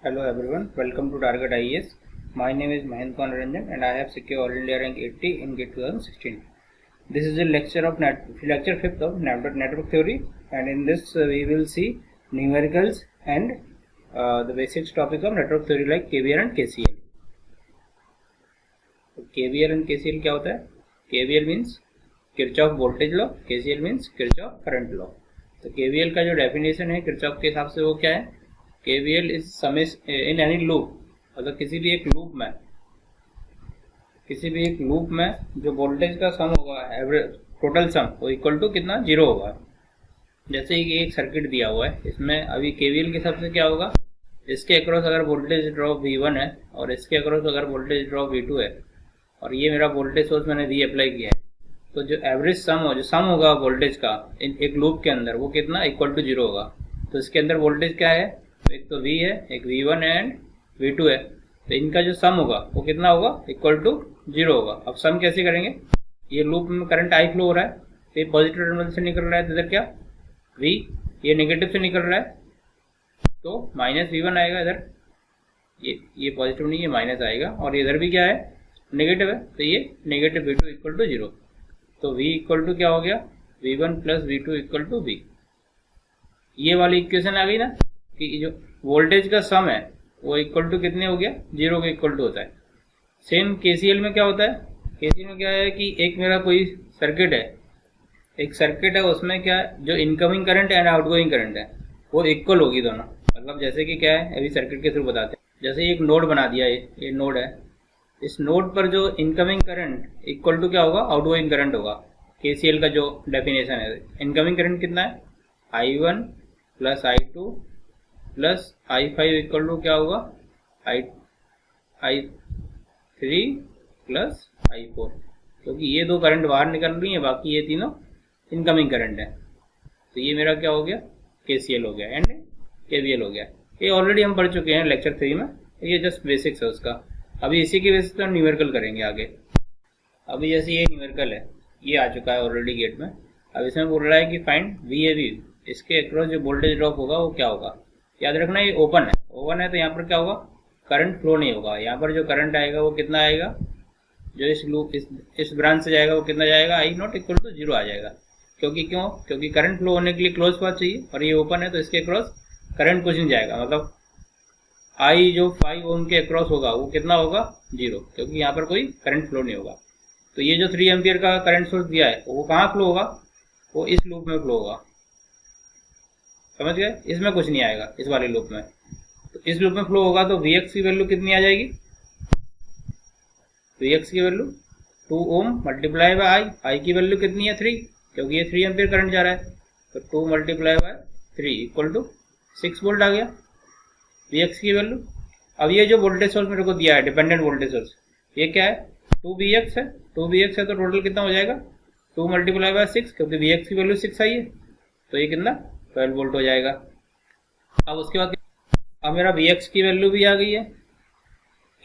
Hello everyone, welcome to Target IAS. My name is Mahendra Ranjan and I have secured All India rank 80 in GATE 2016. This is a lecture 5th of network theory, and in this we will see numericals and the basic topics of network theory like KVL and KCL. तो KVL and KCL क्या होता है? KVL means Kirchhoff voltage law, KCL means Kirchhoff current law. तो KVL का जो definition है Kirchhoff के हिसाब से वो क्या है? KVL is summation in any loop, मतलब किसी भी एक लूप में जो वोल्टेज का सम होगा, एवरेज टोटल सम, वो इक्वल टू कितना, 0 होगा. जैसे कि एक सर्किट दिया हुआ है, इसमें अभी KVL के हिसाब से क्या होगा, इसके अक्रॉस अगर वोल्टेज ड्रॉप V1 है और इसके अक्रॉस अगर वोल्टेज ड्रॉप V2 है और ये मेरा वोल्टेज सोर्स मैंने V अप्लाई किया है, तो जो एवरेज सम होगा वोल्टेज का इन एक लूप के अंदर, वो कितना, इक्वल टू 0 होगा. तो इसके अंदर वोल्टेज क्या है, एक तो V है, एक V1 है एंड V2 है. तो इनका जो सम होगा वो कितना होगा, इक्वल टू 0 होगा. अब सम कैसे करेंगे, ये लूप में करंट I फ्लो हो रहा है, तो ये पॉजिटिव टर्मिनल से निकल रहा है, तो इधर क्या V, ये नेगेटिव से निकल रहा है, तो माइनस V1 आएगा इधर, ये पॉजिटिव नहीं, ये माइनस आएगा, और इधर भी क्या है, नेगेटिव है, तो ये नेगेटिव V2 इक्वल टू 0. तो V इक्वल टू क्या हो गया, V1 plus V2 equal to V. ये वाली इक्वेशन आ गई ना, कि जो वोल्टेज का सम है वो इक्वल टू कितने हो गया, 0 के इक्वल टू होता है. सेम KCL में क्या होता है, KCL में क्या है कि एक मेरा कोई सर्किट है, उसमें क्या है, जो incoming current and outgoing current है वो इक्वल होगी दोनों. मतलब जैसे कि क्या है, अभी सर्किट के थ्रू बताते हैं. जैसे एक नोड बना दिया, ये नोड है, इस नोड पर जो इनकमिंग करंट इक्वल टू क्या होगा, आउटगोइंग करंट होगा. KCL का जो डेफिनेशन है, इनकमिंग करंट कितना है, I1 plus I2 plus I5 equal to क्या होगा, I3 प्लस I4, क्योंकि ये दो करंट बाहर निकल रही है, बाकी ये तीनों इनकमिंग करंट है. तो ये मेरा क्या हो गया, KCL हो गया एंड KVL हो गया. ये ऑलरेडी हम पढ़ चुके हैं लेक्चर 3 में, ये जस्ट बेसिक्स है उसका. अभी इसी की बेसिस पर न्यूमेरिकल करेंगे आगे. अभी जैसे ये न्यूमेरिकल है, ये आ चुका है ऑलरेडी गेट में. अब इसमें बोल रहा है कि फाइंड VAB, इसके अक्रॉस जो वोल्टेज ड्रॉप होगा वो क्या होगा. याद रखना ये ओपन है, तो यहाँ पर क्या होगा, करंट फ्लो नहीं होगा. यहाँ पर जो करंट आएगा वो कितना आएगा, जो इस लूप इस ब्रांच से जाएगा वो कितना जाएगा, I0 इक्वल टू 0 आ जाएगा. क्योंकि करंट फ्लो होने के लिए क्लोज पाथ चाहिए, और ये ओपन है तो इसके अक्रॉस करंट कुछ नहीं जाएगा. मतलब I जो 5 ओम के अक्रॉस होगा वो कितना होगा, 0, क्योंकि यहाँ पर कोई करंट फ्लो नहीं होगा. तो ये जो 3 एम्पियर का करंट सोर्स दिया है वो कहाँ फ्लो होगा, वो इस लूप में फ्लो होगा. समझ गए, इसमें कुछ नहीं आएगा इस वाले लूप में. तो इस लूप में फ्लो होगा तो Vx की वैल्यू कितनी आ जाएगी, Vx की value 2 ohm multiply by I की वैल्यू कितनी है, 3, क्योंकि ये 3 एम्पियर करंट जा रहा है, तो 2 multiply by 3 equal to 6 volt आ गया Vx की वैल्यू. अब ये जो वोल्टेज सोर्स मेरे को दिया है, डिपेंडेंट वोल्टेज सोर्स, ये क्या है, 2Vx है, तो टोटल कितना हो जाएगा, 2 मल्टीप्लाई बाय 6, क्योंकि Vx की वैल्यू 6 आई है, तो ये कितना 12 वोल्ट हो जाएगा. अब उसके बाद अब मेरा Vx की वैल्यू भी आ गई है,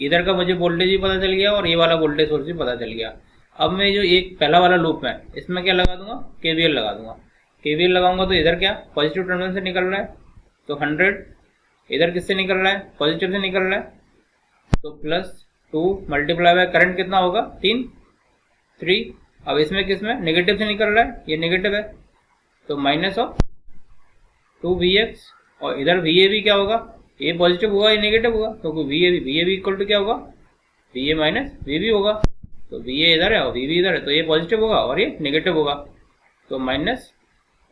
इधर का मुझे वोल्टेज भी पता चल गया और ये वाला वोल्टेज सोर्स भी पता चल गया. अब मैं जो एक पहला वाला लूप है इसमें क्या लगा दूंगा, KVL लगा दूंगा. KVL लगाऊंगा तो इधर क्या, पॉजिटिव टर्मिनल से निकल रहा है, तो 100, इधर किससे निकल रहा है, पॉजिटिव से निकल रहा है, तो प्लस 2 मल्टीप्लाई बाय करंट कितना होगा, 3. अब इसमें किसमें, नेगेटिव से निकल रहा है, ये नेगेटिव है, तो माइनस ऑफ 2Vx, और इधर VAB क्या होगा, ये पॉजिटिव होगा, ये नेगेटिव होगा, तो VAB इक्वल टू क्या होगा, VA माइनस VB होगा. तो VA इधर है और VB इधर है, तो ये पॉजिटिव होगा और ये नेगेटिव होगा, तो माइनस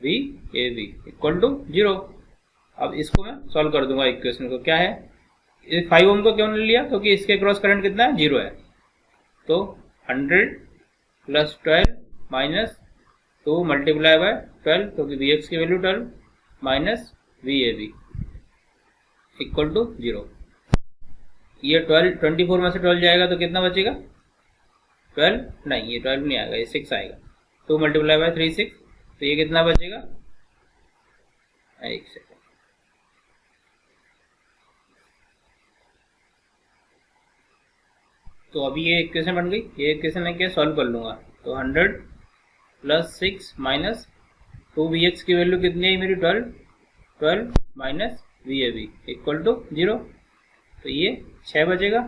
VAB इक्वल टू 0. अब इसको मैं सॉल्व कर दूंगा इक्वेशन को. क्या है, 5 ओम को क्यों नहीं लिया, क्योंकि इसके क्रॉस करंट कितना है, 0 है. तो 100 प्लस 12 माइनस 2 मल्टीप्लाई बाय 12, क्योंकि Vx की value 12 minus VAB equal to 0. ये 24 में से 12 जाएगा तो कितना बचेगा, 12 नहीं, ये 12 नहीं आएगा, ये 6 आएगा. 2 मल्टीप्लाई बाय 3 6, तो ये कितना बचेगा, एक सेकंड, तो अभी ये इक्वेशन बन गई. ये इक्वेशन मैं क्या सॉल्व कर लूंगा, तो 100 प्लस 6 माइनस 2Vx की वैल्यू कितनी है मेरी, 12 माइनस VAB इक्वल टू 0. तो ये 6 बचेगा,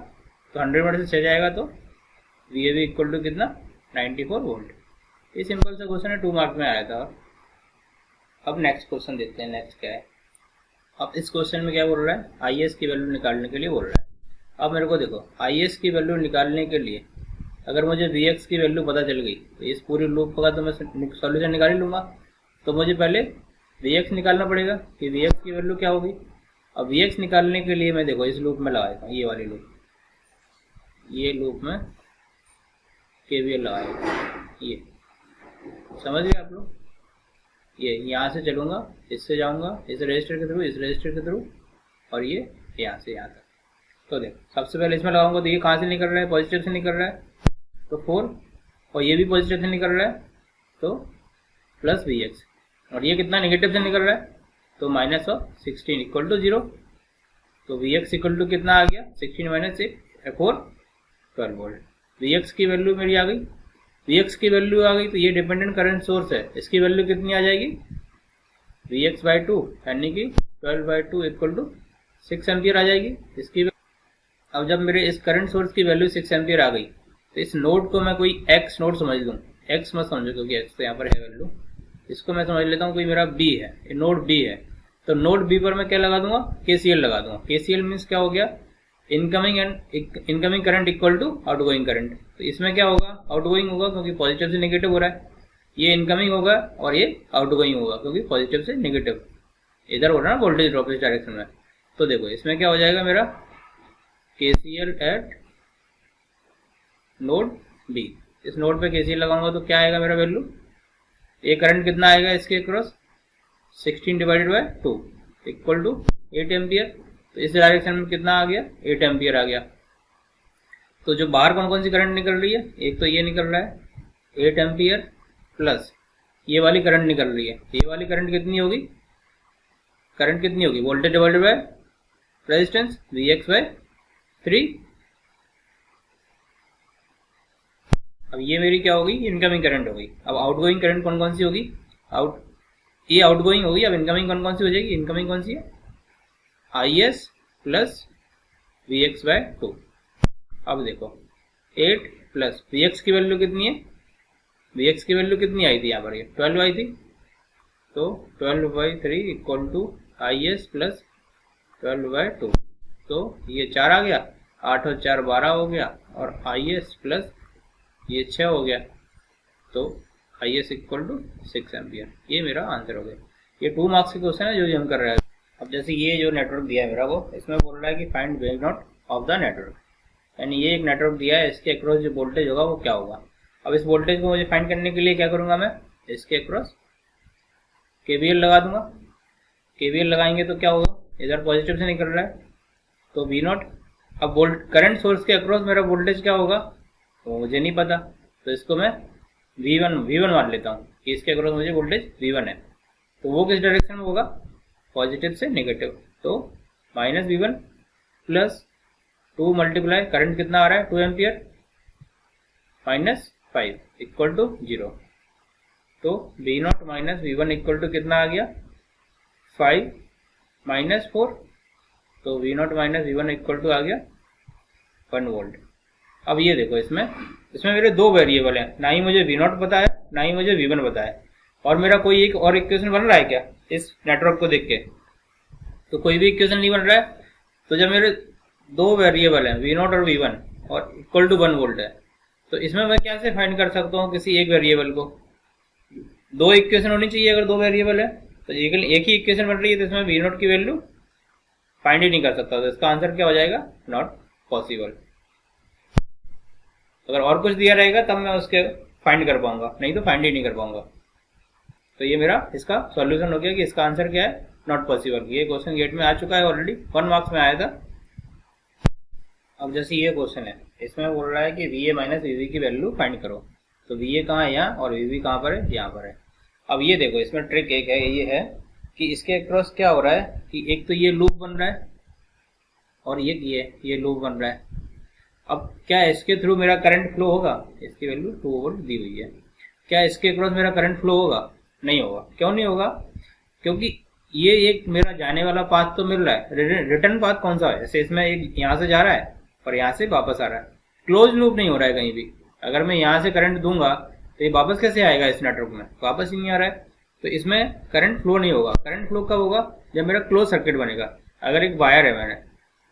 तो 100 में से 6 जाएगा तो V A B equal to कितना 94 वोल्ट। ये सिंपल सा क्वेश्चन है, 2 मार्क्स में आया था। अब नेक्स्ट क्वेश्चन देखते हैं, नेक्स्ट क्या है। अब इस क्वेश्चन में क्या बोल रहा है, आई एस की वैल्यू निकालने के लिए बोल रहा है। अब मेरे को देखो, आई एस की वैल्यू निकालने के लिए अगर मुझे वी एक्स की वैल्यू पता चल गई तो इस पूरी लूप का तो मैं सॉल्यूशन निकाल ही लूँगा। तो मुझे पहले वी एक्स निकालना पड़ेगा कि वी एक्स की वैल्यू क्या होगी। अब वी एक्स निकालने के लिए मैं देखो इस लूप में लगाता हूँ, ये वाली लूप, ये लूप में केवीएल लगाएगा। ये समझ गए आप लोग। ये यहाँ से चलूँगा, इससे जाऊँगा इस रजिस्टर के थ्रू, इस रजिस्टर के थ्रू, और ये यहाँ से यहाँ तक। तो देखो सबसे पहले इसमें लगाऊंगा तो ये कहाँ से निकल रहा है, पॉजिटिव से निकल रहा है, तो 4, और ये भी पॉजिटिव से निकल रहा है तो प्लस वी एक्स, और ये कितना नेगेटिव से निकल रहा है तो माइनस ऑफ 16 इक्वल टू 0। तो वी एक्स इक्वल टू कितना आ गया, 16 माइनस 4 12 वोल्ट। वी एक्स की वैल्यू मेरी आ गई, वी एक्स की वैल्यू आ गई। तो ये डिपेंडेंट करंट सोर्स है, इसकी वैल्यू कितनी आ जाएगी, वी एक्स बाई 2 यानी कि 12/2 इक्वल टू 6 एम्पियर आ जाएगी इसकी। अब जब मेरे इस करंट सोर्स की वैल्यू 6 एम्पियर आ गई तो इस नोड को मैं कोई एक्स नोड समझ लूँ, एक्स मत समझो क्योंकि एक्स तो यहाँ पर है वैल्यू, इसको मैं समझ लेता हूँ कोई मेरा बी है, ये नोड बी है। तो नोड बी पर मैं क्या लगा दूंगा, केसीएल लगा दूंगा। केसीएल मीन्स क्या हो गया, incoming current equal to outgoing current. तो इसमें क्या होगा, आउटगोइंग होगा क्योंकि पॉजिटिव से नेगेटिव हो रहा है, ये इनकमिंग होगा और ये आउटगोइंग होगा क्योंकि पॉजिटिव से नेगेटिव इधर हो रहा है ना वोल्टेज ड्रॉप इस डायरेक्शन में। तो देखो इसमें क्या हो जाएगा मेरा केसीएल एट नोड बी, इस नोड पे केसीएल लगाऊंगा तो क्या आएगा मेरा वैल्यू, ये करंट कितना आएगा इसके अक्रॉस 16/2 इक्वल टू 8 एम्पियर। तो इस डायरेक्शन में कितना आ गया, 8 एम्पियर आ गया। तो जो बाहर कौन कौन सी करंट निकल रही है, एक तो ये निकल रहा है 8 एम्पियर प्लस ये वाली करंट निकल रही है। ये वाली करंट कितनी होगी, करंट कितनी होगी, voltage divided by resistance V X by 3। अब ये मेरी क्या होगी, इनकमिंग करंट होगी। अब आउटगोइंग करंट कौन कौन सी होगी, ये आउटगोइंग होगी। अब इनकमिंग कौन कौन सी हो जाएगी, इनकमिंग कौन सी है, I S plus V X by 2। अब देखो 8 प्लस वी एक्स की वैल्यू कितनी है, वी एक्स की वैल्यू कितनी आई थी यहाँ पर, ये 12 आई थी। तो 12/3 equal to I S plus 12/2। तो ये 4 आ गया, 8 और 4 12 हो गया, और आई एस प्लस ये 6 हो गया। तो I S equal to 6 ampere. ये मेरा आंसर हो गया। ये 2 मार्क्स के क्वेश्चन है जो हम कर रहे हैं। अब जैसे ये जो नेटवर्क दिया है मेरा वो, इसमें बोल रहा है कि find wave not of the network, यानी ये एक नेटवर्क दिया है, इसके अक्रॉस जो वोल्टेज होगा वो क्या होगा। अब इस वोल्टेज को मुझे फाइंड करने के लिए क्या करूंगा, मैं इसके अक्रॉस केवीएल लगा दूंगा। केवीएल लगाएंगे तो क्या होगा, इधर पॉजिटिव से निकल रहा है तो वी नॉट। अब करंट सोर्स के अक्रॉस मेरा वोल्टेज क्या होगा तो मुझे नहीं पता, तो इसको मैं V1 मान लेता हूँ कि इसके अक्रॉस मुझे वोल्टेज V1 है। तो वो किस डायरेक्शन में होगा, पॉजिटिव से नेगेटिव। तो minus V1 plus 2 multiply current कितना आ रहा है 2 एम्पियर माइनस 5 इक्वल टू 0। तो V0 minus V1 equal to कितना आ गया 5 माइनस 4। तो V0 minus V1 equal to आ गया 1 वोल्ट। अब ये देखो इसमें मेरे 2 वेरिएबल हैं, ना ही मुझे V0 पता है ना ही मुझे V1 पता है, और मेरा कोई एक और इक्वेशन बन रहा है क्या इस नेटवर्क को देख के, तो कोई भी इक्वेशन नहीं बन रहा है। तो जब मेरे 2 वेरिएबल हैं V0 और V1 और इक्वल टू 1 वोल्ट है, तो इसमें मैं कैसे फाइंड कर सकता हूँ किसी एक वेरिएबल को। 2 इक्वेशन होनी चाहिए, अगर 2 वेरिएबल है तो एक ही इक्वेशन बन रही है, तो इसमें V0 की वैल्यू फाइंड ही नहीं कर सकता। तो इसका आंसर क्या हो जाएगा, नॉट पॉसिबल। अगर और कुछ दिया रहेगा तब मैं उसके फाइंड कर पाऊंगा, नहीं तो फाइंड ही नहीं कर पाऊंगा। तो ये मेरा इसका सॉल्यूशन हो गया कि इसका आंसर क्या है, नॉट पॉसिबल। ये क्वेश्चन गेट में आ चुका है ऑलरेडी, 1 मार्क्स में आया था। अब जैसे ये क्वेश्चन है, इसमें बोल रहा है कि VA माइनस VB की वैल्यू फाइंड करो। तो VA कहाँ है, यहाँ, और VB कहाँ पर है, यहाँ पर है। अब ये देखो इसमें ट्रिक एक है, ये है कि इसके अक्रॉस क्या हो रहा है कि एक तो ये लूप बन रहा है और ये लूप बन रहा है। अब क्या इसके थ्रू मेरा करंट फ्लो होगा, इसकी वैल्यू 2 वोल्ट दी हुई है, क्या इसके अक्रॉस मेरा करंट फ्लो होगा, नहीं होगा। क्यों नहीं होगा, क्योंकि ये एक मेरा जाने वाला पाथ तो मिल रहा है, रिटर्न पाथ कौन सा है, जैसे इसमें एक यहाँ से जा रहा है और यहाँ से वापस आ रहा है, क्लोज लूप नहीं हो रहा है कहीं भी। अगर मैं यहाँ से करंट दूंगा तो ये वापस कैसे आएगा इस नेटवर्क में, वापस ही नहीं आ रहा है, तो इसमें करंट फ्लो नहीं होगा। करंट फ्लो कब होगा, जब मेरा क्लोज सर्किट बनेगा। अगर एक वायर है,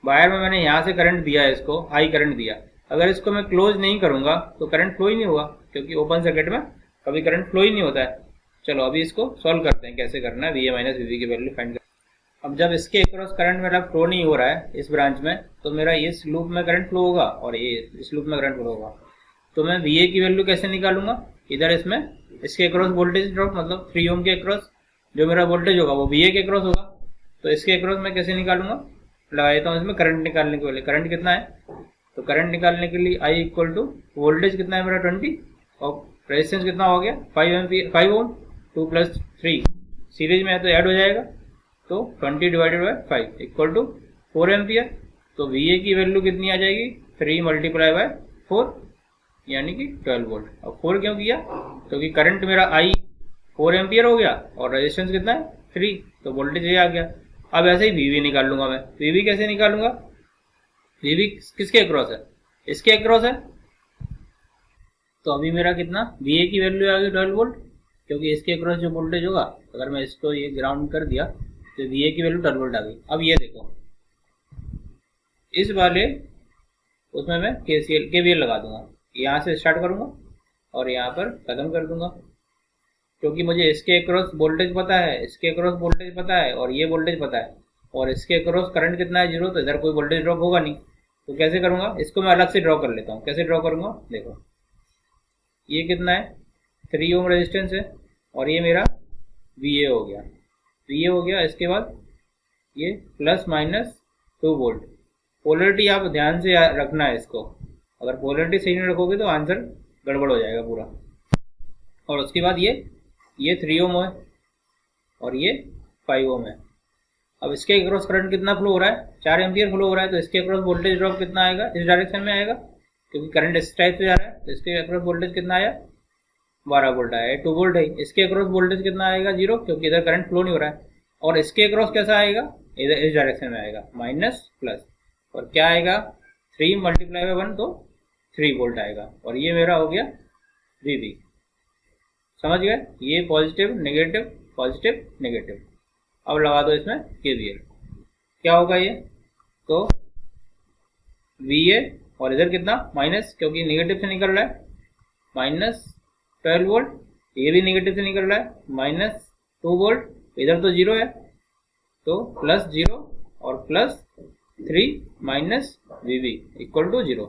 वायर में मैंने यहाँ से करंट दिया है, इसको आई करंट दिया, अगर इसको मैं क्लोज नहीं करूंगा तो करंट फ्लो ही नहीं होगा, क्योंकि ओपन सर्किट में कभी करंट फ्लो ही नहीं होता है। चलो अभी इसको सॉल्व करते हैं, कैसे करना है वी ए माइनस वी की वैल्यू फाइंड कर। अब जब इसके अक्रॉस करंट मेरा फ्लो नहीं हो रहा है इस ब्रांच में, तो मेरा इस लूप में करंट फ्लो होगा और ये इस लूप में करंट फ्लो होगा। तो मैं वी ए की वैल्यू कैसे निकालूंगा, इधर इसमें इसके अक्रॉस वोल्टेज ड्रॉप, मतलब 3 ओम के अक्रॉस जो मेरा वोल्टेज होगा वो वी ए के अक्रॉस होगा। तो इसके अक्रॉस मैं कैसे निकालूंगा, लगा देता हूँ इसमें करंट निकालने के लिए। करंट कितना है, तो करंट निकालने के लिए आई इक्वल टू वोल्टेज कितना है मेरा 20 और रेजिस्टेंस कितना हो गया 5 ओम, 2 + 3 सीरीज में है तो ऐड हो जाएगा, तो 20 divided by 5 equal to 4 ampere. तो वी ए की वैल्यू कितनी आ जाएगी, 3 × 4 यानी कि 12 वोल्ट। अब 4 क्यों किया, क्योंकि करंट मेरा आई 4 एम्पियर हो गया और रेजिस्टेंस कितना है 3, तो वोल्टेज ये आ गया। अब ऐसे ही वीवी निकाल लूंगा मैं। वीवी कैसे निकालूंगा, वीवी किसके अक्रॉस है, इसके अक्रॉस है, तो अभी मेरा कितना वी ए की वैल्यू आ गई 12 वोल्ट, क्योंकि इसके अक्रॉस जो वोल्टेज होगा, अगर मैं इसको ये ग्राउंड कर दिया तो वी ए की वैल्यू 12 वोल्ट आ गई। अब ये देखो इस वाले उसमें मैं केवीएल लगा दूंगा, यहाँ से स्टार्ट करूंगा और यहाँ पर खत्म कर दूंगा, क्योंकि मुझे इसके अक्रॉस वोल्टेज पता है, इसके अक्रॉस वोल्टेज पता है और ये वोल्टेज पता है, और इसके अक्रॉस करंट कितना है 0, तो इधर कोई वोल्टेज ड्रॉप होगा नहीं। तो कैसे करूंगा, इसको मैं अलग से ड्रॉ कर लेता हूँ। कैसे ड्रॉ करूंगा, देखो ये कितना है 3 ओम रेजिस्टेंस है और ये मेरा वी ए हो गया, वी ए हो गया। इसके बाद ये ±2 वोल्ट। पोलरिटी आप ध्यान से रखना है इसको, अगर पोलरिटी सही नहीं रखोगे तो आंसर गड़बड़ हो जाएगा पूरा। और उसके बाद ये 3 ओम है और ये 5 ओम है। अब इसके अक्रॉस करंट कितना फ्लो हो रहा है, 4 एम्पियर फ्लो हो रहा है, तो इसके अक्रॉस वोल्टेज ड्रॉप कितना आएगा, इस डायरेक्शन में आएगा, क्योंकि करंट इस टाइप से जा रहा है। तो इसके अक्रॉस वोल्टेज कितना आया 12 वोल्ट आया, 2 वोल्ट है। इसके अक्रॉस वोल्टेज कितना आएगा 0, क्योंकि इधर करंट फ्लो नहीं हो रहा है। और इसके अक्रॉस कैसा आएगा, इधर इस डायरेक्शन में आएगा, माइनस और क्या आएगा 3 × 1 तो 3 वोल्ट आएगा। और ये मेरा हो गया वीवी, समझ गए, ये पॉजिटिव नेगेटिव पॉजिटिव नेगेटिव। अब लगा दो इसमें केवीएल, क्या होगा ये, तो वी ए और इधर कितना माइनस, क्योंकि नेगेटिव से निकल रहा है -12 वोल्ट, ये भी नेगेटिव से निकल रहा है -2 वोल्ट, इधर तो 0 है तो +0 और +3 वीवी इक्वल टू 0।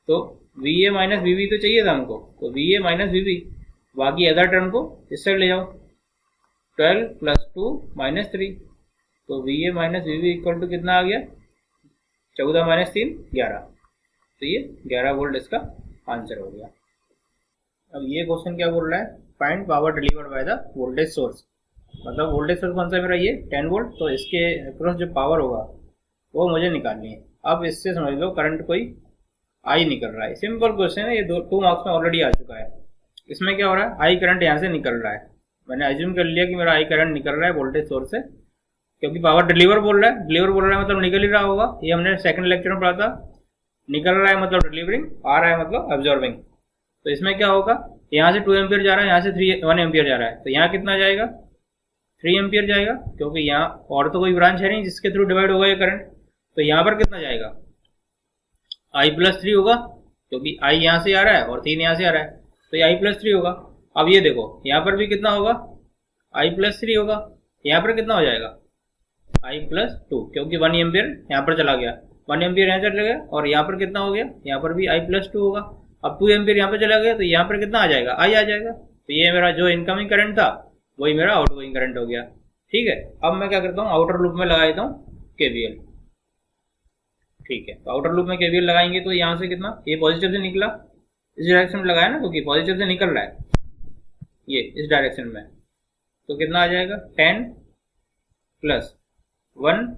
तो वी ए माइनस वीवी तो चाहिए था हमको, तो वी ए माइनस वीवी, बाकी अदर टर्म को इस साइड ले जाओ, 12 + 2 -3, तो V A minus V V equal to कितना आ गया 14 - 3 11, तो ये 11 वोल्ट इसका आंसर हो गया। अब ये क्वेश्चन क्या बोल रहा है, find power delivered by the voltage source, मतलब वोल्टेज सोर्स कौन सा मेरा ये 10 वोल्ट, तो इसके अक्रॉस जो पावर होगा वो मुझे निकालनी है। अब इससे समझ लो करंट कोई आई निकल रहा है, सिंपल क्वेश्चन है ये, 2 मार्क्स में ऑलरेडी आ चुका है। इसमें क्या हो रहा है, आई करंट यहाँ से निकल रहा है, मैंने अज्यूम कर लिया कि मेरा आई करंट निकल रहा है वोल्टेज सोर्स से, क्योंकि पावर डिलीवर बोल रहा है, डिलीवर बोल रहा है मतलब निकल ही रहा होगा, ये हमने सेकंड लेक्चर में पढ़ा था। निकल रहा है मतलब डिलीवरिंग, आ रहा है मतलब अब्जॉर्बिंग। तो इसमें क्या होगा, यहाँ से 2 एम्पियर जा रहा है, यहाँ से 1 एम्पियर जा रहा है, तो यहाँ कितना जाएगा 3 एम्पियर जाएगा, क्योंकि यहाँ और तो कोई ब्रांच है नहीं जिसके थ्रू डिवाइड होगा ये करंट। तो यहाँ पर कितना जाएगा I+3 होगा, क्योंकि I यहाँ से आ रहा है और 3 यहाँ से आ रहा है, तो ये I+3 होगा। अब ये देखो यहाँ पर भी कितना होगा I+3 होगा, यहाँ पर कितना हो जाएगा I+2, क्योंकि 1 एम्पियर यहाँ पर चला गया, 1 एम्पियर यहाँ चला गया, और यहाँ पर कितना हो गया, यहाँ पर भी I+2 होगा। अब 2 एम्पियर यहाँ पर चला गया, तो यहाँ पर कितना आ जाएगा I आ जाएगा। तो ये मेरा जो इनकमिंग करंट था वही मेरा आउटगोइंग करंट हो गया। ठीक है, अब मैं क्या करता हूँ आउटर लूप में लगा देता हूँ केवीएल। ठीक है, तो आउटर लूप में केवीएल लगाएंगे तो यहाँ से कितना, ये पॉजिटिव से निकला, इस डायरेक्शन में लगाया ना, क्योंकि पॉजिटिव से निकल रहा है ये इस डायरेक्शन में, तो कितना आ जाएगा 10 + 1,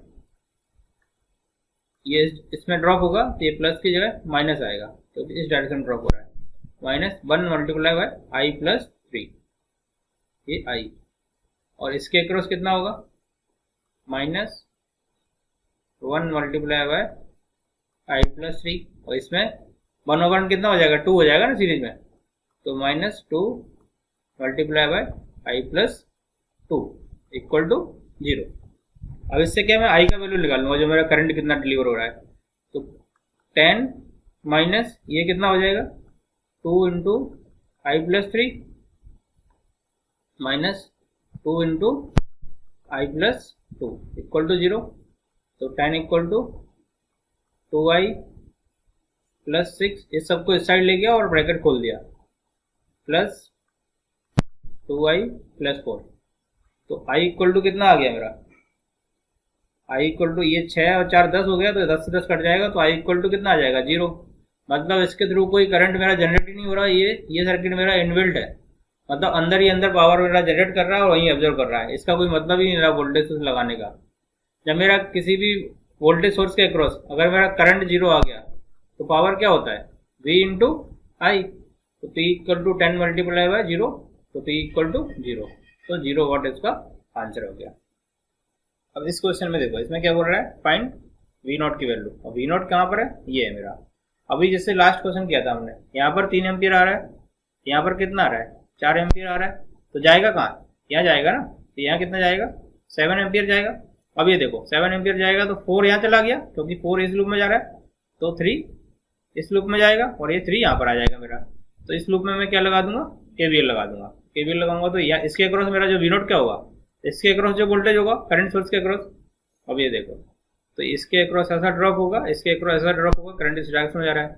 ये इसमें ड्रॉप होगा तो ये प्लस की जगह माइनस आएगा, तो इस डायरेक्शन में ड्रॉप हो रहा है, -1 × I+3, ये I, और इसके अक्रॉस कितना होगा, -1 मल्टीप्लाई बाय आई प्लस 3, और इसमें 1 ओवर कितना हो जाएगा, 2 हो जाएगा ना सीरीज में, तो -2 multiply by I plus 2 equal to 0। अब इससे क्या मैं आई का वैल्यू निकाल लूंगा, जो मेरा करंट कितना डिलीवर हो रहा है, तो 10 माइनस ये कितना हो जाएगा 2 into I plus 3 minus 2 into I plus 2 equal to 0। तो 10 इक्वल टू 2i प्लस 6, इस सबको इस साइड ले गया और ब्रैकेट खोल दिया, प्लस 2i प्लस 4। तो i इक्वल टू कितना आ गया मेरा, i इक्वल टू ये 6 और 4 10 हो गया, तो 10 से 10 कट जाएगा, तो i इक्वल टू कितना आ जाएगा 0। मतलब इसके थ्रू कोई करंट मेरा जनरेट ही नहीं हो रहा, ये सर्किट मेरा इनबिल्ट है, मतलब अंदर ही अंदर पावर मेरा जनरेट कर रहा है और वहीं ऑब्जर्व कर रहा है, इसका कोई मतलब ही नहीं रहा वोल्टेज सोर्स लगाने का। जब मेरा किसी भी वोल्टेज सोर्स के अक्रॉस अगर मेरा करंट 0 आ गया तो पावर क्या होता है, v इंटू आई, तो p equal to 10 multiply by 0, तो p इक्वल टू 0, तो 0 वाट इसका आंसर हो गया। अब इस क्वेश्चन में देखो, इसमें क्या बोल रहा है, फाइंड v नॉट की वैल्यू। अब v नॉट कहाँ पर है, ये है मेरा। अभी जैसे लास्ट क्वेश्चन किया था हमने, यहाँ पर 3 एम्पियर आ रहा है, यहाँ पर कितना आ रहा है 4 एम्पियर आ रहा है, तो जाएगा कहाँ, यहाँ जाएगा ना, तो यहाँ कितना जाएगा 7 एम्पियर जाएगा। अब ये देखो 7 एम्पियर जाएगा तो 4 यहाँ चला गया, क्योंकि 4 इस लूप में जा रहा है, तो 3 इस लूप में जाएगा और ये 3 यहाँ पर आ जाएगा मेरा। तो इस लूप में मैं क्या लगा दूंगा, KVL लगा दूंगा। KVL लगाऊंगा तो यहाँ इसके अक्रॉस मेरा जो v नॉट क्या होगा, इसके अक्रॉस जो वोल्टेज होगा करंट सोर्स के अक्रॉस, अब ये देखो, तो इसके अक्रॉस ऐसा ड्रॉप होगा, इसके अक्रॉस ऐसा ड्रॉप होगा, करंट इस डायरेक्शन में जा रहा है,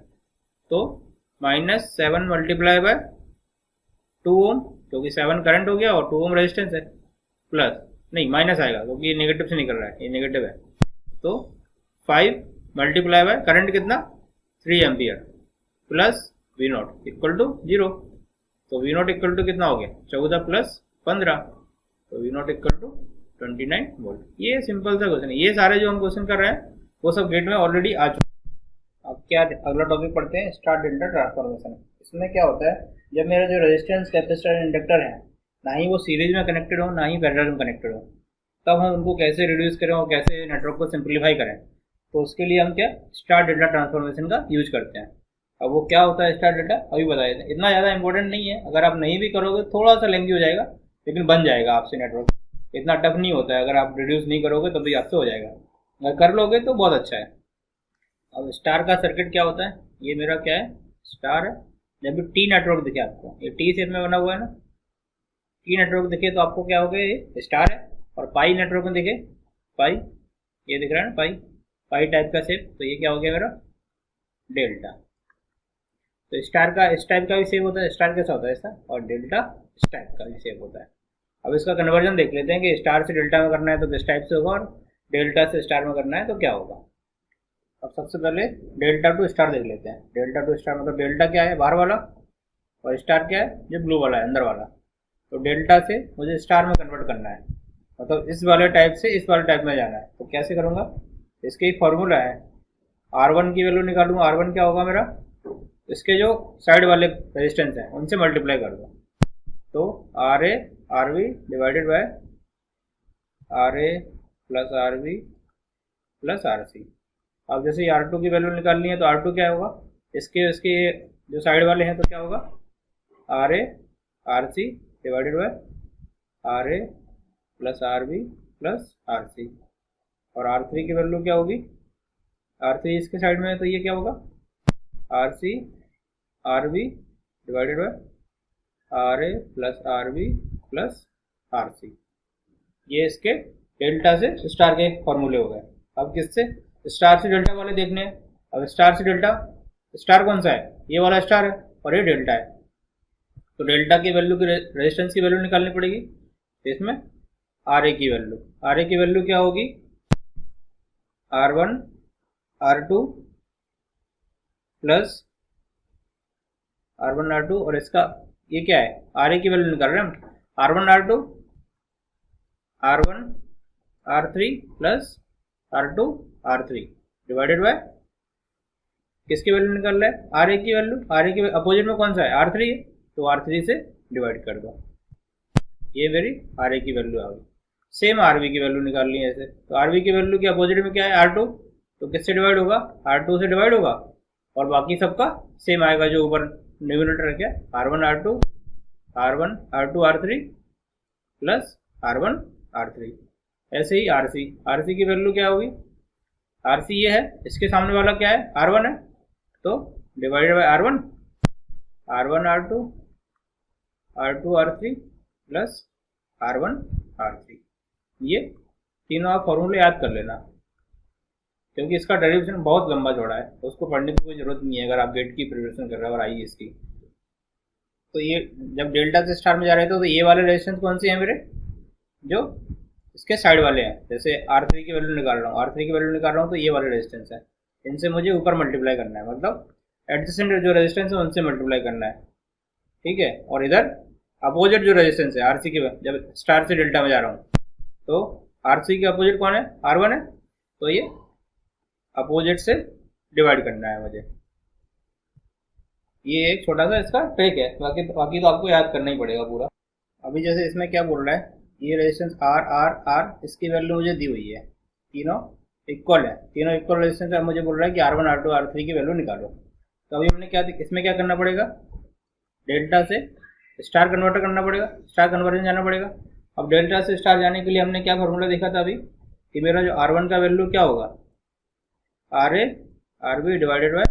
तो -7 मल्टीप्लाई बाय 2 ओम, क्योंकि 7 करंट हो गया और 2 ओम रेजिस्टेंस है, प्लस नहीं माइनस आएगा क्योंकि ये नेगेटिव से निकल रहा है, ये नेगेटिव है, तो 5 मल्टीप्लाई बाय करंट कितना 3 ampere plus v not equal to 0। तो v नॉट इक्वल टू कितना हो गया 14 प्लस 15, तो v not equal to 29 volt. ये सिंपल सा क्वेश्चन है, ये सारे जो हम क्वेश्चन कर रहे हैं वो सब गेट में ऑलरेडी आ चुके हैं। अब क्या अगला टॉपिक पढ़ते हैं, स्टार डेल्टा ट्रांसफॉर्मेशन। इसमें क्या होता है, जब मेरा जो रेजिस्टेंस कैपेसिटर इंडक्टर है ना ही वो सीरीज में कनेक्टेड हो ना ही पैरेलल में कनेक्टेड हो, तब हम उनको कैसे रिड्यूस करें और कैसे नेटवर्क को सिंप्लीफाई करें, तो उसके लिए हम क्या स्टार डेल्टा ट्रांसफॉर्मेशन का यूज करते हैं। अब वो क्या होता है स्टार डेल्टा अभी बताया था, इतना ज़्यादा इंपॉर्टेंट नहीं है, अगर आप नहीं भी करोगे थोड़ा सा लेंथी हो जाएगा, लेकिन बन जाएगा आपसे नेटवर्क, इतना टफ नहीं होता है। अगर आप रिड्यूस नहीं करोगे तो भी आपसे हो जाएगा, अगर कर लोगे तो बहुत अच्छा है। अब स्टार का सर्किट क्या होता है, ये मेरा क्या है स्टार है। जब भी टी नेटवर्क दिखे आपको, ये टी शेप में बना हुआ है ना, टी नेटवर्क दिखे तो आपको क्या हो गया ये स्टार है, और पाई नेटवर्क में दिखे पाई, ये दिख रहा है ना पाई टाइप का शेप, तो ये क्या हो गया मेरा डेल्टा। तो स्टार का इस टाइप का भी शेप होता है, स्टार कैसा होता है ऐसा, और डेल्टा इस टाइप का भी शेप होता है। अब इसका कन्वर्जन देख लेते हैं कि स्टार से डेल्टा में करना है तो किस टाइप से होगा, और डेल्टा से स्टार में करना है तो क्या होगा। अब सबसे पहले डेल्टा टू स्टार देख लेते हैं। डेल्टा टू स्टार मतलब डेल्टा क्या है बाहर वाला, और स्टार क्या है जो ब्लू वाला है अंदर वाला। तो डेल्टा से मुझे स्टार में कन्वर्ट करना है, मतलब इस वाले टाइप से इस वाले टाइप में जाना है। तो कैसे करूँगा, इसके एक फॉर्मूला है, R1 की वैल्यू निकालूंगा। R1 क्या होगा मेरा, इसके जो साइड वाले रेजिस्टेंस हैं उनसे मल्टीप्लाई कर दो, तो RA RV divided by RA plus RV plus RC। अब जैसे R2 की वैल्यू निकालनी है तो R2 क्या होगा, इसके जो साइड वाले हैं तो क्या होगा RA RC divided by RA plus RV plus RC। और R3 की वैल्यू क्या होगी, R3 इसके साइड में है तो ये क्या होगा RC RV divided by RA plus RV plus RC। ये इसके डेल्टा से स्टार के फॉर्मूले हो गए। अब किससे स्टार से डेल्टा वाले देखने हैं। अब स्टार से डेल्टा, स्टार कौन सा है, ये वाला स्टार है और ये डेल्टा है, तो डेल्टा की वैल्यू की रेजिस्टेंस की वैल्यू निकालनी पड़ेगी। तो इसमें RA की वैल्यू क्या होगी R1 R2 plus R1 R2, और इसका ये क्या है RA की वैल्यू निकाल रहे हैं हम, R1 R2 R1 R3 plus R2 R3 divided by किसकी वैल्यू निकाल रहा है RA की वैल्यू। RA के अपोजिट में कौन सा है R3 है, तो R3 से डिवाइड कर दो। ये मेरी आर ए की वैल्यू आ गई। सेम आर बी की वैल्यू निकाल ली ऐसे, तो आर बी की वैल्यू के अपोजिट में क्या है, आर टू, तो किससे डिवाइड होगा, आर टू से डिवाइड होगा, और बाकी सबका सेम आएगा जो ऊपर न्यूमरेटर है, क्या R one R two R one R two R three plus R one R three. ऐसे ही आर सी की वैल्यू क्या होगी, आर सी ये है, इसके सामने वाला क्या है, आर वन है, तो divided by R one R two R three plus R one R three. ये तीनों आप फॉर्मूले याद कर लेना, क्योंकि इसका डेरिवेशन बहुत लंबा चौड़ा है, तो उसको पढ़ने की कोई जरूरत नहीं है अगर आप गेट की प्रिपरेशन कर रहे हो और आई इसकी। तो ये जब डेल्टा से स्टार में जा रहे थे तो ये वाले रेजिस्टेंस कौन से हैं मेरे, जो इसके साइड वाले हैं, जैसे R3 की वैल्यू निकाल रहा हूँ, R3 की वैल्यू निकाल रहा हूँ, तो ये वाले रेजिस्टेंस है, इनसे मुझे ऊपर मल्टीप्लाई करना है, मतलब एडजेसेंट जो रेजिस्टेंस है उनसे मल्टीप्लाई करना है, ठीक है। और इधर अपोजिट जो रेजिस्टेंस है RC के, जब स्टार से डेल्टा में जा रहा हूँ तो RC के अपोजिट कौन है, R1 है, तो ये अपोजिट से डिवाइड करना है मुझे। ये एक छोटा सा इसका ट्रिक है, बाकी तो आपको याद करना ही पड़ेगा पूरा। अभी जैसे इसमें क्या बोल रहा है, ये रेजिस्टेंस R, इसकी वैल्यू मुझे दी हुई है, तीनों इक्वल है, तीनों इक्वल रेजिस्टेंस है, मुझे बोल रहा है कि R1 R2 R3 की वैल्यू निकालो। तो अभी हमने क्या, इसमें क्या करना पड़ेगा, डेल्टा से स्टार कन्वर्टर करना पड़ेगा, स्टार कन्वर्जन जाना पड़ेगा। अब डेल्टा से स्टार जाने के लिए हमने क्या फॉर्मूला देखा था अभी, कि मेरा जो R1 का वैल्यू क्या होगा, RA RB divided by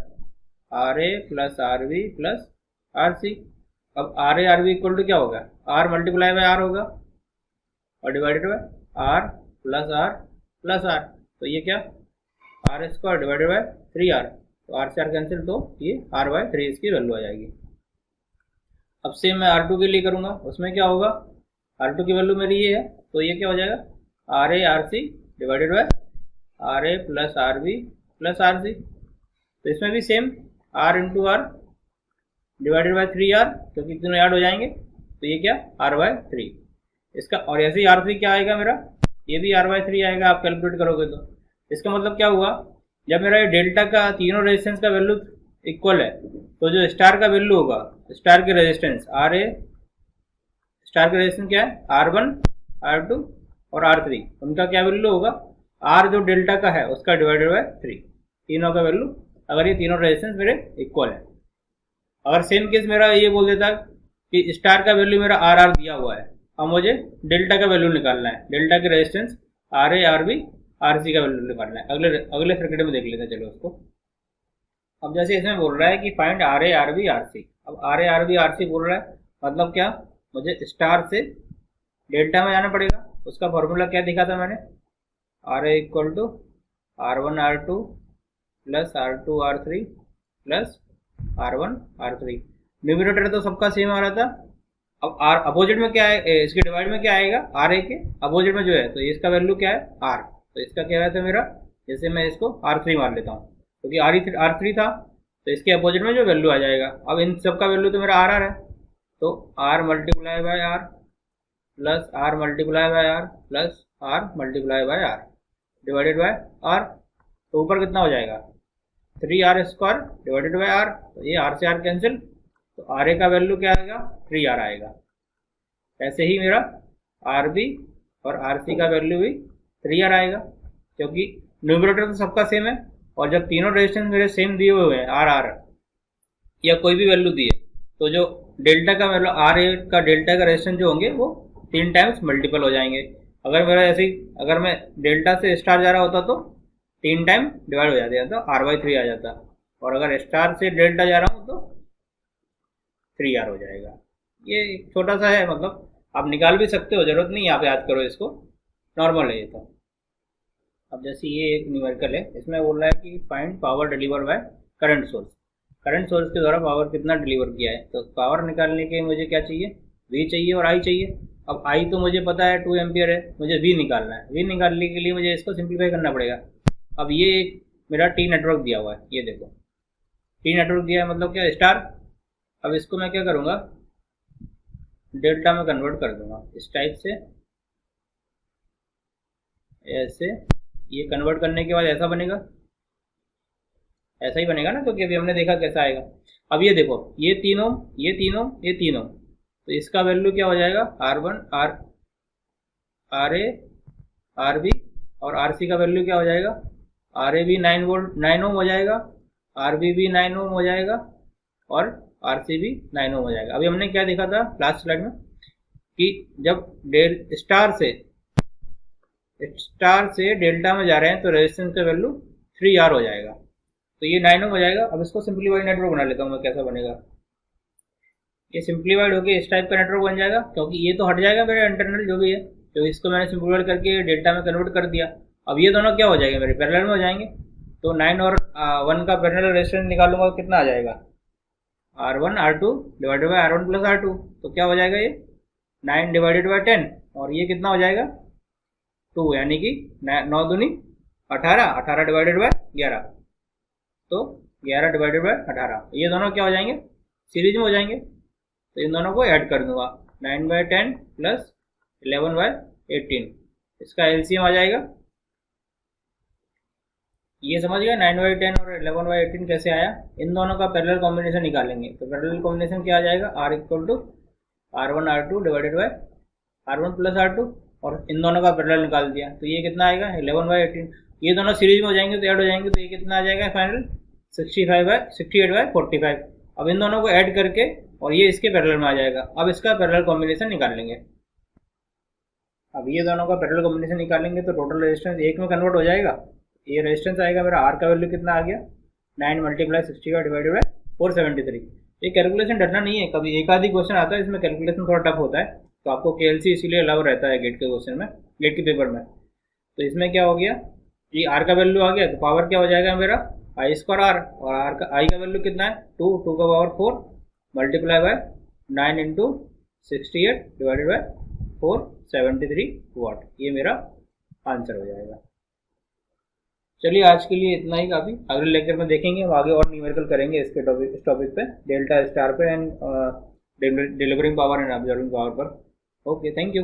RA plus RB plus RC। अब RA RB इक्वल टू क्या होगा, R मल्टीप्लाई बाय R होगा और divided by R plus R, तो ये क्या R square divided by 3R, तो R से R कैंसिल, तो ये R बाय 3 इसकी वैल्यू आ जाएगी। अब सेम मैं R2 के लिए करूँगा, उसमें क्या होगा, R2 की वैल्यू मेरी ये है, तो ये क्या हो जाएगा, RA RC divided by RA plus RB plus RC। तो इसमें भी same R into R divided by 3R, क्योंकि तीनों ऐड हो जाएंगे, तो ये क्या R बाय 3 इसका। और ऐसे ही R3 क्या आएगा मेरा, ये भी R बाय 3 आएगा, आप कैलकुलेट करोगे तो। इसका मतलब क्या हुआ, जब मेरा ये डेल्टा का तीनों रेजिस्टेंस का वैल्यू इक्वल है, तो जो स्टार का वैल्यू होगा, स्टार के रेजिस्टेंस RA, स्टार का रेजिस्टेंस क्या है, R1 R2 और R3, उनका क्या वैल्यू होगा, R जो डेल्टा का है उसका डिवाइडेड बाय 3, तीनों का वैल्यू, अगर ये तीनों रेजिस्टेंस मेरे इक्वल है। अगर सेम केस मेरा ये बोल देता कि स्टार का वैल्यू मेरा RR दिया हुआ है, अब मुझे डेल्टा का वैल्यू निकालना है, डेल्टा के रेजिस्टेंस RA RB RC का वैल्यू निकालना है, अगले सर्किट में देख लेते हैं चलो उसको। अब जैसे इसमें बोल रहा है कि फाइंड RA RB RC, अब RA RB RC बोल रहा है, मतलब क्या, मुझे स्टार से डेल्टा में जाना पड़ेगा। उसका फॉर्मूला क्या दिखा था मैंने, RA equal to R1 R2 plus R2 R3 plus R1 R3। Numerator तो सबका सेम आ रहा था, अब R अपोजिट में क्या है, इसके डिवाइड में क्या आएगा, RA के अपोजिट में जो है, तो इसका वैल्यू क्या है R, तो इसका क्या है, तो मेरा, जैसे मैं इसको R3 मान लेता हूँ, क्योंकि R3 था, तो इसके अपोजिट में जो वैल्यू आ जाएगा। अब इन सब का वैल्यू तो मेरा RR है, तो R multiply by R plus R multiply by R plus R multiply by R divided by R, तो ऊपर कितना हो जाएगा, 3R square divided by R, तो ये R से R कैंसिल, तो RA का वैल्यू क्या आएगा, 3R आएगा। ऐसे ही मेरा RB और RC का वैल्यू भी 3R आएगा, क्योंकि न्यूमरेटर तो सबका सेम है, और जब तीनों रेजिस्टेंस मेरे सेम दिए हुए हैं RR या कोई भी वैल्यू दिए, तो जो डेल्टा का मतलब RA का डेल्टा का रेजिस्टेंस जो होंगे वो 3 टाइम्स मल्टीपल हो जाएंगे। अगर मेरा ऐसे ही, अगर मैं डेल्टा से स्टार जा रहा होता तो 3 टाइम डिवाइड हो जाता, तो R बाई 3 आ जाता, और अगर स्टार से डेल्टा जा रहा हूँ तो 3R हो जाएगा। ये छोटा सा है, मतलब आप निकाल भी सकते हो, जरूरत नहीं आप याद करो इसको, नॉर्मल है ये तो। अब जैसे ये एक न्यूमेरिकल है, इसमें बोल रहा है कि find power deliver by current source, current source के द्वारा पावर कितना डिलीवर किया है। तो पावर निकालने के मुझे क्या चाहिए, V चाहिए और I चाहिए। अब I तो मुझे पता है 2 एम्पियर है, मुझे V निकालना है। V निकालने के लिए मुझे इसको सिंप्लीफाई करना पड़ेगा। अब ये एक मेरा T नेटवर्क दिया हुआ है, ये देखो T नेटवर्क दिया है, मतलब क्या, स्टार। अब इसको मैं क्या करूँगा, डेल्टा में कन्वर्ट कर दूंगा इस टाइप से, ऐसे। ये कन्वर्ट करने के बाद ऐसा बनेगा, ऐसा ही बनेगा ना, क्योंकि अभी हमने देखा कैसा आएगा। अब ये देखो, ये तीनों, ये तीनों, ये तीनों, तो इसका वैल्यू क्या हो जाएगा, R1 RA RB और RC का वैल्यू क्या हो जाएगा, RA भी 9 ओम हो जाएगा, RB भी 9 ओम हो जाएगा और RC भी 9 ओम हो जाएगा। अभी हमने क्या देखा था लास्ट स्लाइड में कि जब स्टार से डेल्टा में जा रहे हैं तो रेजिस्टेंस का वैल्यू 3R हो जाएगा, तो ये 9 ओम हो जाएगा। अब इसको सिंप्लीफाइड नेटवर्क बना लेता हूँ मैं, कैसा बनेगा, ये सिंप्लीफाइड होकर इस टाइप का नेटवर्क बन जाएगा, क्योंकि ये तो हट जाएगा मेरा इंटरनल जो भी है, तो इसको मैंने सिंप्लीफाइड करके डेल्टा में कन्वर्ट कर दिया। अब ये दोनों क्या हो जाएंगे, मेरे पैरेलल में हो जाएंगे, तो 9 और 1 का पैरेलल रेजिस्टेंस निकालूंगा, कितना आ जाएगा, R1 R2 divided by R1 plus R2, तो क्या हो जाएगा, ये 9 डिवाइडेड बाई 10 और ये कितना हो जाएगा 2, यानी कि 9 दूनी 18, 18 डिवाइडेड बाई 11, तो 11 डिवाइडेड बाई 18, ये दोनों क्या हो जाएंगे, सीरीज में हो जाएंगे, तो इन दोनों को ऐड कर दूंगा, 9 बाई 10 प्लस 11 बाई 18, इसका एलसीएम आ जाएगा, ये समझ गया 9 बाई 10 और 11 बाई 18 कैसे आया। इन दोनों का पैरेलल कॉम्बिनेशन निकालेंगे, तो पैरेलल कॉम्बिनेशन क्या आ जाएगा, R equal to R1 R2 divided by R1 plus R2 और इन दोनों का पैरेलल निकाल दिया, तो ये कितना आएगा 11 बाई 18, ये दोनों सीरीज में हो जाएंगे तो ऐड हो जाएंगे, तो ये कितना आ जाएगा फाइनल 68 बाई 45। अब इन दोनों को ऐड करके और ये इसके पैरेलल में आ जाएगा, अब इसका पैरेलल कॉम्बिनेशन निकाल लेंगे। अब ये दोनों का पैरेलल कॉम्बिनेशन निकालेंगे तो टोटल रेजिस्टेंस एक में कन्वर्ट हो जाएगा, ये रेजिस्टेंस आएगा मेरा, R का वैल्यू कितना आ गया 9 मल्टीप्लाई 65 डिवाइडेड बाई 473। ये कैलकुलेशन डरना नहीं है, कभी एक आधी क्वेश्चन आता है इसमें कैलकुलेशन थोड़ा टफ होता है, तो आपको केएलसी इसीलिए अलाउ रहता है गेट के क्वेश्चन में, गेट के पेपर में। तो इसमें क्या हो गया, ये R का वैल्यू आ गया, तो पावर क्या हो जाएगा मेरा I स्क्वायर R, और I का वैल्यू कितना है 2 का power 4 multiply by 9 into 68 divided by 473 वाट, ये मेरा आंसर हो जाएगा। चलिए आज के लिए इतना ही काफ़ी, अगले लेक्चर में देखेंगे हम आगे और न्यूमेरिकल करेंगे इस टॉपिक पे, डेल्टा स्टार पे and delivering power and observing power पर। Okay, thank you.